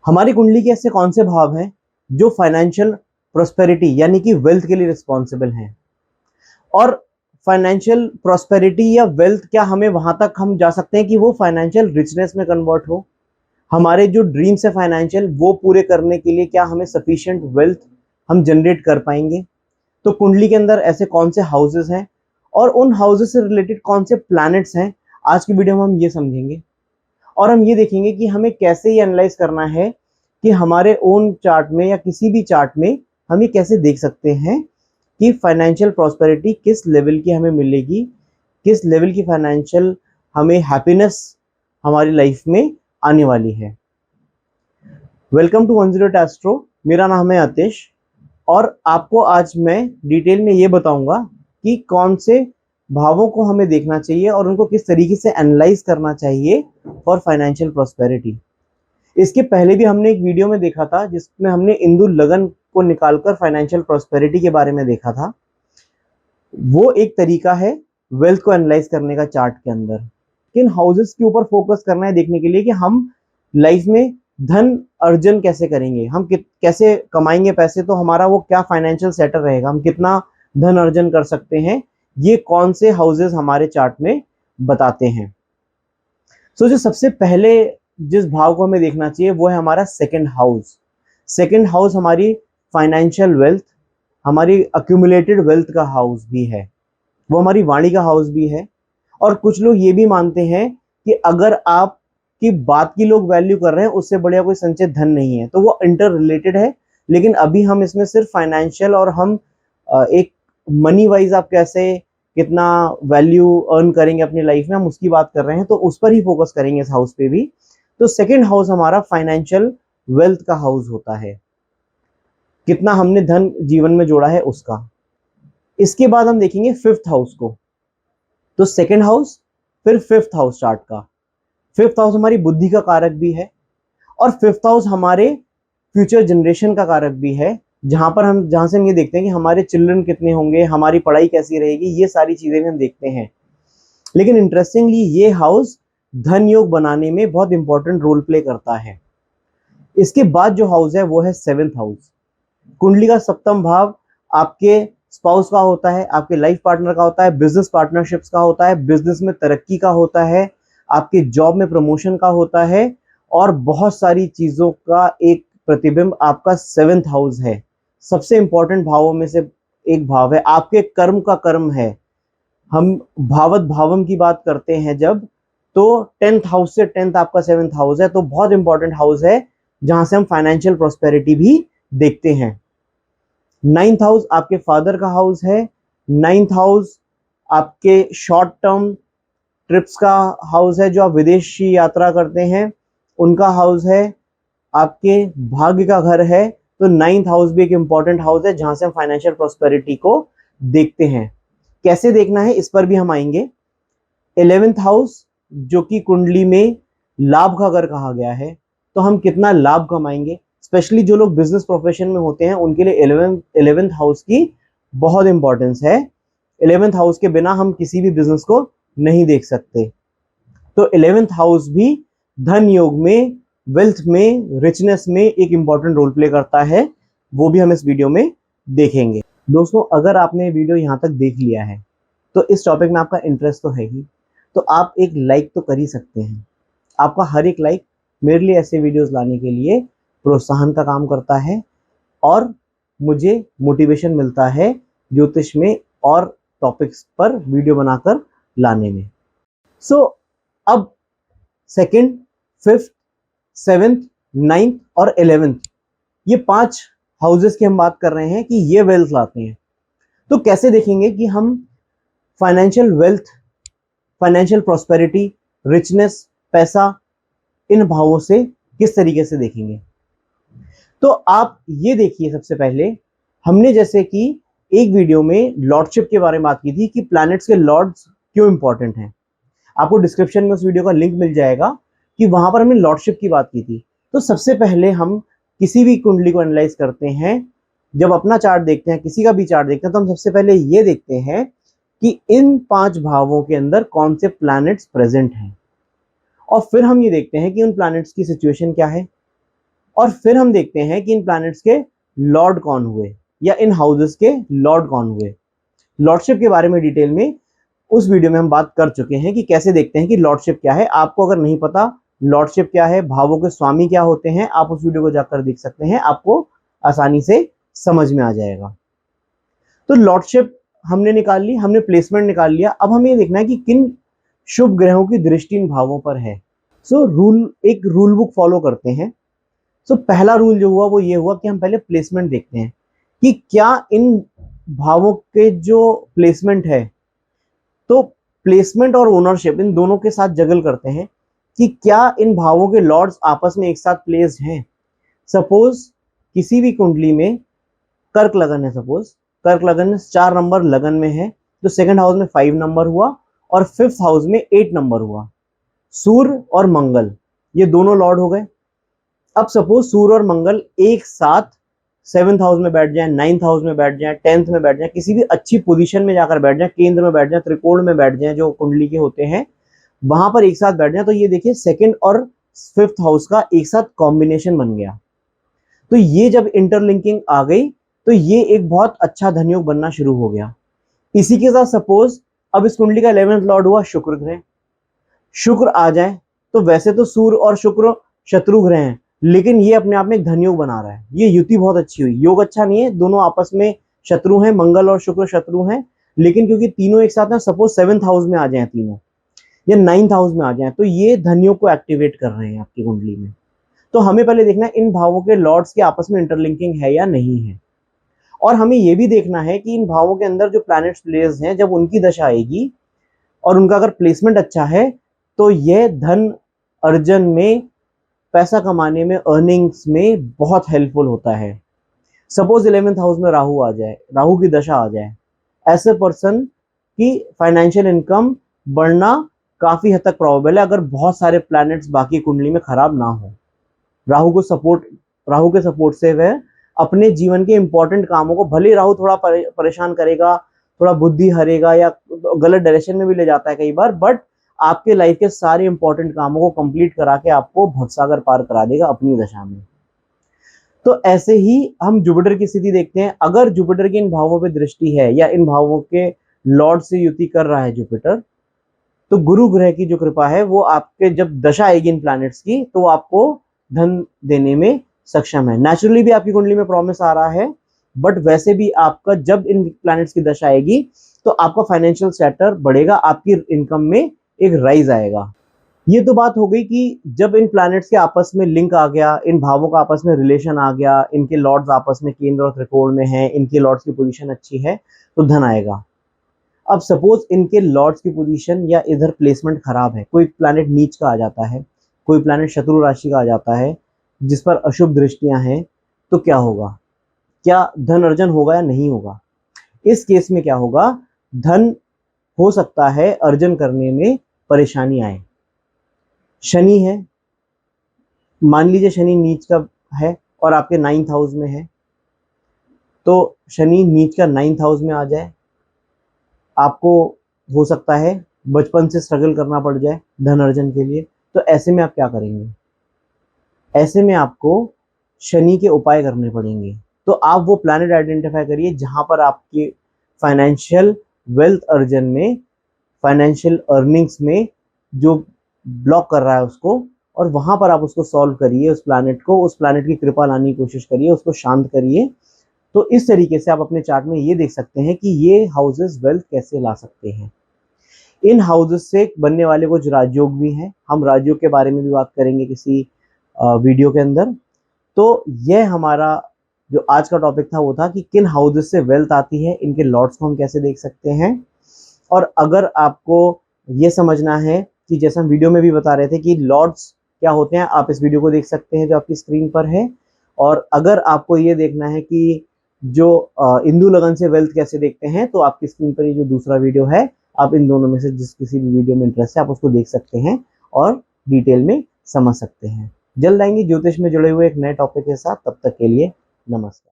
हमारी कुंडली के ऐसे कौन से भाव हैं जो फाइनेंशियल प्रोस्पेरिटी यानी कि वेल्थ के लिए रिस्पॉन्सिबल हैं। और फाइनेंशियल प्रोस्पेरिटी या वेल्थ, क्या हमें वहां तक हम जा सकते हैं कि वो फाइनेंशियल रिचनेस में कन्वर्ट हो। हमारे जो ड्रीम्स है फाइनेंशियल, वो पूरे करने के लिए क्या हमें सफिशिएंट वेल्थ हम जनरेट कर पाएंगे। तो कुंडली के अंदर ऐसे कौन से हाउसेस हैं और उन हाउसेस से रिलेटेड कौन से प्लैनेट्स हैं, आज की वीडियो में हम ये समझेंगे। और हम ये देखेंगे कि हमें कैसे ये एनालाइज करना है कि हमारे ओन चार्ट में या किसी भी चार्ट में हम ये कैसे देख सकते हैं कि फाइनेंशियल प्रॉस्पेरिटी किस लेवल की हमें मिलेगी, किस लेवल की फाइनेंशियल हमें हैप्पीनेस हमारी लाइफ में आने वाली है। Welcome to 108 astro. मेरा नाम है आतिश और आपको आज मैं डिटेल में ये बताऊंगा कि कौन से भावों को हमें देखना चाहिए और उनको किस तरीके से एनालाइज करना चाहिए फॉर फाइनेंशियल प्रॉस्पेरिटी। इसके पहले भी हमने एक वीडियो में देखा था जिसमें हमने इंदु लगन को निकालकर फाइनेंशियल प्रॉस्पेरिटी के बारे में देखा था। वो एक तरीका है वेल्थ को एनालाइज करने का चार्ट के अंदर। किन हाउसेस के ऊपर फोकस करना है देखने के लिए कि हम लाइफ में धन अर्जन कैसे करेंगे, हम कैसे कमाएंगे पैसे, तो हमारा वो क्या फाइनेंशियल सेटल रहेगा, हम कितना धन अर्जन कर सकते हैं, ये कौन से हाउसेस हमारे चार्ट में बताते हैं। सो जो सबसे पहले जिस भाव को हमें देखना चाहिए वो है हमारा सेकंड हाउस। सेकंड हाउस हमारी फाइनेंशियल वेल्थ, हमारी अक्यूमुलेटेड वेल्थ का हाउस भी है, वो हमारी वाणी का हाउस भी है। और कुछ लोग ये भी मानते हैं कि अगर आप की बात की लोग वैल्यू कर रहे हैं उससे बढ़िया कोई संचित धन नहीं है, तो वो इंटर रिलेटेड है। लेकिन अभी हम इसमें सिर्फ फाइनेंशियल और हम एक मनी वाइज आप कैसे कितना वैल्यू अर्न करेंगे अपनी लाइफ में, हम उसकी बात कर रहे हैं, तो उस पर ही फोकस करेंगे इस हाउस पे भी। तो सेकेंड हाउस हमारा फाइनेंशियल वेल्थ का हाउस होता है, कितना हमने धन जीवन में जोड़ा है उसका। इसके बाद हम देखेंगे फिफ्थ हाउस को। तो सेकेंड हाउस फिर फिफ्थ हाउस चार्ट का। फिफ्थ हाउस हमारी बुद्धि का कारक भी है और फिफ्थ हाउस हमारे फ्यूचर जनरेशन का कारक भी है, जहां से हम ये देखते हैं कि हमारे चिल्ड्रन कितने होंगे, हमारी पढ़ाई कैसी रहेगी, ये सारी चीजें भी हम देखते हैं। लेकिन इंटरेस्टिंगली ये हाउस धन योग बनाने में बहुत इंपॉर्टेंट रोल प्ले करता है। इसके बाद जो हाउस है वो है सेवेंथ हाउस। कुंडली का सप्तम भाव आपके स्पाउस का होता है, आपके लाइफ पार्टनर का होता है, बिजनेस पार्टनरशिप्स का होता है, बिजनेस में तरक्की का होता है, आपके जॉब में प्रमोशन का होता है, और बहुत सारी चीजों का एक प्रतिबिंब आपका सेवेंथ हाउस है। सबसे इंपॉर्टेंट भावों में से एक भाव है, आपके कर्म का कर्म है। हम भावत भावम की बात करते हैं जब, तो टेंथ हाउस से टेंथ आपका सेवेंथ हाउस है, तो बहुत इंपॉर्टेंट हाउस है जहां से हम फाइनेंशियल प्रॉस्पेरिटी भी देखते हैं। नाइन्थ हाउस आपके फादर का हाउस है। नाइन्थ हाउस आपके शॉर्ट टर्म ट्रिप्स का हाउस है, जो आप विदेशी यात्रा करते हैं उनका हाउस है। आपके भाग्य का घर है। तो नाइन्थ हाउस भी एक इंपॉर्टेंट हाउस है जहां से हम फाइनेंशियल प्रॉस्पेरिटी को देखते हैं। कैसे देखना है इस पर भी हम आएंगे। 11th हाउस जो कि कुंडली में लाभ का घर कहा गया है, तो हम कितना लाभ कमाएंगे, स्पेशली जो लोग बिजनेस प्रोफेशन में होते हैं उनके लिए 11th हाउस की बहुत इंपॉर्टेंस है। 11th हाउस के बिना हम किसी भी बिजनेस को नहीं देख सकते। तो 11th हाउस भी धन योग में, वेल्थ में, रिचनेस में एक इंपॉर्टेंट रोल प्ले करता है, वो भी हम इस वीडियो में देखेंगे। दोस्तों, अगर आपने वीडियो यहाँ तक देख लिया है तो इस टॉपिक में आपका इंटरेस्ट तो है ही, तो आप एक लाइक तो कर ही सकते हैं। आपका हर एक लाइक मेरे लिए ऐसे वीडियोस लाने के लिए प्रोत्साहन का काम करता है और मुझे मोटिवेशन मिलता है ज्योतिष में और टॉपिक्स पर वीडियो बनाकर लाने में। सो अब सेकंड, फिफ्थ, सेवेंथ, नाइन्थ और 11th, ये 5 हाउसेस की हम बात कर रहे हैं कि ये वेल्थ लाते हैं। तो कैसे देखेंगे कि हम financial wealth, financial prosperity, richness, पैसा, इन भावों से किस तरीके से देखेंगे। तो आप ये देखिए, सबसे पहले हमने जैसे कि एक वीडियो में लॉर्डशिप के बारे में बात की थी कि प्लैनेट्स के लॉर्ड्स क्यों इंपॉर्टेंट हैं। आपको डिस्क्रिप्शन में उस वीडियो का लिंक मिल जाएगा कि वहां पर हमने लॉर्डशिप की बात की थी। तो सबसे पहले हम किसी भी कुंडली को एनालाइज करते हैं, जब अपना चार्ट देखते हैं, किसी का भी चार्ट देखते हैं, तो हम सबसे पहले ये देखते हैं कि इन 5 भावों के अंदर कौन से प्लैनेट्स प्रेजेंट हैं, और फिर हम ये देखते हैं कि उन प्लैनेट्स की सिचुएशन क्या है और फिर हम देखते हैं कि इन प्लैनेट्स के लॉर्ड कौन हुए या इन हाउसेस के लॉर्ड कौन हुए। लॉर्डशिप के बारे में डिटेल में उस वीडियो में हम बात कर चुके हैं कि कैसे देखते हैं कि लॉर्डशिप क्या है। आपको अगर नहीं पता लॉर्डशिप क्या है, भावों के स्वामी क्या होते हैं, आप उस वीडियो को जाकर देख सकते हैं, आपको आसानी से समझ में आ जाएगा। तो लॉर्डशिप हमने निकाल ली, हमने प्लेसमेंट निकाल लिया। अब हमें ये देखना है कि किन शुभ ग्रहों की दृष्टि इन भावों पर है। एक रूल बुक फॉलो करते हैं। पहला रूल जो हुआ वो ये हुआ कि हम पहले प्लेसमेंट देखते हैं कि क्या इन भावों के जो प्लेसमेंट है, तो प्लेसमेंट और ओनरशिप इन दोनों के साथ जगल करते हैं कि क्या इन भावों के लॉर्ड्स आपस में एक साथ प्लेस्ड हैं। सपोज किसी भी कुंडली में कर्क लगन है, सपोज कर्क लगन 4 नंबर लगन में है, तो सेकंड हाउस में 5 नंबर हुआ और फिफ्थ हाउस में 8 नंबर हुआ। सूर्य और मंगल ये दोनों लॉर्ड हो गए। अब सपोज सूर्य और मंगल एक साथ 7th हाउस में बैठ जाए, 9th हाउस में बैठ जाए, 10th में बैठ जाए, किसी भी अच्छी पोजीशन में जाकर बैठ जाए, केंद्र में बैठ जाए, त्रिकोण में बैठ जाए, जो कुंडली के होते हैं वहां पर एक साथ बैठ जाए, तो ये देखिए सेकंड और फिफ्थ हाउस का एक साथ कॉम्बिनेशन बन गया। तो ये जब इंटरलिंकिंग आ गई तो ये एक बहुत अच्छा धनयोग बनना शुरू हो गया। इसी के साथ सपोज अब इस कुंडली का 11th लॉर्ड हुआ शुक्र ग्रह। शुक्र आ जाए तो वैसे तो सूर्य और शुक्र शत्रु ग्रह हैं, लेकिन ये अपने आप में एक धनयोग बना रहा है। ये युति बहुत अच्छी हुई। योग अच्छा नहीं है, दोनों आपस में शत्रु हैं, मंगल और शुक्र शत्रु हैं, लेकिन क्योंकि तीनों एक साथ हैं, सपोज 7th हाउस में आ जाए तीनों या 9th हाउस में आ जाए, तो ये धनयोग को एक्टिवेट कर रहे हैं आपकी कुंडली में। तो हमें पहले देखना है इन भावों के लॉर्ड्स के आपस में इंटरलिंकिंग है या नहीं है। और हमें यह भी देखना है कि इन भावों के अंदर जो प्लैनेट्स प्लेस हैं, जब उनकी दशा आएगी और उनका अगर प्लेसमेंट अच्छा है तो यह धन अर्जन में, पैसा कमाने में, अर्निंग्स में बहुत हेल्पफुल होता है। सपोज 11th हाउस में राहु आ जाए, राहु की दशा आ जाए, ऐसे पर्सन की फाइनेंशियल इनकम बढ़ना काफी हद तक प्रोबेबल है, अगर बहुत सारे प्लैनेट्स बाकी कुंडली में खराब ना हो। राहु के सपोर्ट से वह अपने जीवन के इंपॉर्टेंट कामों को, भले राहु थोड़ा परेशान करेगा, थोड़ा बुद्धि हरेगा या गलत डायरेक्शन में भी ले जाता है कई बार, बट आपके लाइफ के सारे इंपॉर्टेंट कामों को कंप्लीट करा के आपको भवसागर पार करा देगा अपनी दशा में। तो ऐसे ही हम जुपिटर की स्थिति देखते हैं। अगर जुपिटर की इन भावों पे दृष्टि है या इन भावों के लॉर्ड से युति कर रहा है जुपिटर, तो गुरु ग्रह की जो कृपा है वो आपके जब दशा आएगी इन प्लैनेट्स की, तो वो आपको धन देने में सक्षम है। नेचुरली भी आपकी कुंडली में प्रॉमिस आ रहा है, बट वैसे भी आपका जब इन प्लैनेट्स की दशा आएगी तो आपका फाइनेंशियल स्टेटस बढ़ेगा, आपकी इनकम में एक राइज आएगा। ये तो बात हो गई कि जब इन प्लैनेट्स के आपस में लिंक आ गया, इन भावों का आपस में रिलेशन आ गया, इनके लॉर्ड्स आपस में केंद्र और त्रिकोण में हैं, इनके लॉर्ड्स की पोजीशन अच्छी है तो धन आएगा। अब सपोज इनके लॉर्ड्स की पोजीशन या इधर प्लेसमेंट खराब है, कोई प्लैनेट नीच का आ जाता है, कोई प्लैनेट शत्रु राशि का आ जाता है जिस पर अशुभ दृष्टियां हैं, तो क्या होगा? क्या धन अर्जन होगा या नहीं होगा? इस केस में क्या होगा, धन हो सकता है अर्जन करने में परेशानी आए। शनि है, मान लीजिए शनि नीच का है और आपके 9th हाउस में है, तो शनि नीच का 9th हाउस में आ जाए, आपको हो सकता है बचपन से स्ट्रगल करना पड़ जाए धन अर्जन के लिए। तो ऐसे में आप क्या करेंगे? ऐसे में आपको शनि के उपाय करने पड़ेंगे। तो आप वो प्लैनेट आइडेंटिफाई करिए जहां पर आपके फाइनेंशियल वेल्थ अर्जन में, फाइनेंशियल अर्निंग्स में जो ब्लॉक कर रहा है उसको, और वहां पर आप उसको सॉल्व करिए, उस प्लैनेट को, उस प्लैनेट की कृपा लाने की कोशिश करिए, उसको शांत करिए। तो इस तरीके से आप अपने चार्ट में ये देख सकते हैं कि ये हाउसेस वेल्थ कैसे ला सकते हैं। इन हाउसेस से बनने वाले कुछ राजयोग भी हैं, हम राजयोग के बारे में भी बात करेंगे किसी वीडियो के अंदर। तो यह हमारा जो आज का टॉपिक था वो था कि किन हाउसेस से वेल्थ आती है, इनके लॉर्ड्स को हम कैसे देख सकते हैं। और अगर आपको ये समझना है कि जैसा हम वीडियो में भी बता रहे थे कि लॉर्ड्स क्या होते हैं, आप इस वीडियो को देख सकते हैं जो आपकी स्क्रीन पर है। और अगर आपको ये देखना है कि जो इंदु लगन से वेल्थ कैसे देखते हैं, तो आपकी स्क्रीन पर ये जो दूसरा वीडियो है, आप इन दोनों में से जिस किसी भी वीडियो में इंटरेस्ट है आप उसको देख सकते हैं और डिटेल में समझ सकते हैं। जल्द आएंगे ज्योतिष में जुड़े हुए एक नए टॉपिक के साथ, तब तक के लिए नमस्कार।